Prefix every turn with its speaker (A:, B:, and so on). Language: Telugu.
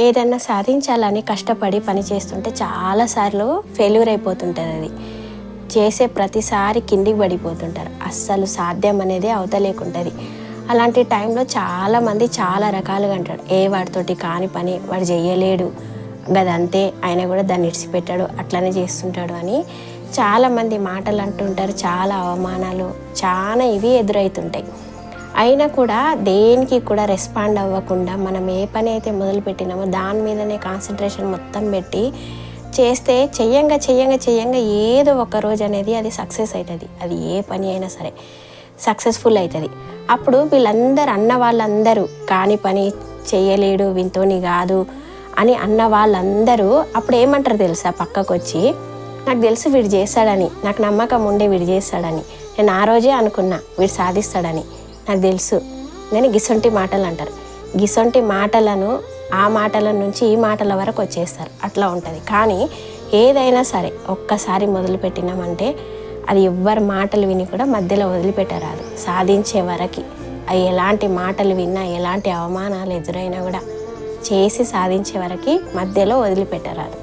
A: ఏదన్నా సాధించాలని కష్టపడి పని చేస్తుంటే చాలాసార్లు ఫెయిల్యూర్ అయిపోతుంటుంది. అది చేసే ప్రతిసారి కిందికి పడిపోతుంటారు. అస్సలు సాధ్యం అనేది అవతలేకుంటుంది. అలాంటి టైంలో చాలామంది చాలా రకాలుగా అంటాడు, వాడితోటి కాని పని వాడు చెయ్యలేడు, గదంతే, ఆయన కూడా దాన్ని ఇడిచిపెట్టాడు, అట్లనే చేస్తుంటాడు అని చాలామంది మాటలు అంటుంటారు. చాలా అవమానాలు చాలా ఇవి ఎదురవుతుంటాయి. అయినా కూడా దేనికి కూడా రెస్పాండ్ అవ్వకుండా మనం ఏ పని అయితే మొదలుపెట్టినామో దాని మీదనే కాన్సన్ట్రేషన్ మొత్తం పెట్టి చేస్తే చెయ్యంగా ఏదో ఒక రోజు అనేది అది సక్సెస్ అవుతుంది. అది ఏ పని అయినా సరే సక్సెస్ఫుల్ అవుతుంది. అప్పుడు వీళ్ళందరూ అన్న వాళ్ళందరూ కాని పని చెయ్యలేడు, వింతోని కాదు అని అన్న వాళ్ళందరూ అప్పుడు ఏమంటారు తెలుసా, పక్కకు వచ్చి నాకు తెలుసు వీడు చేస్తాడని, నాకు నమ్మకం ఉండే వీడు చేస్తాడని, నేను ఆ రోజే అనుకున్నా వీడు సాధిస్తాడని, నాకు తెలుసు, నేను గిసొంటి మాటలు అంటారు. గిసొంటి మాటలను ఆ మాటల నుంచి ఈ మాటల వరకు వచ్చేస్తారు. అట్లా ఉంటుంది. కానీ ఏదైనా సరే ఒక్కసారి మొదలుపెట్టినామంటే అది ఎవ్వరి మాటలు విని కూడా మధ్యలో వదిలిపెట్టరాదు. సాధించే వరకు అవి ఎలాంటి మాటలు విన్నా, ఎలాంటి అవమానాలు ఎదురైనా కూడా చేసి సాధించే వరకు మధ్యలో వదిలిపెట్టరాదు.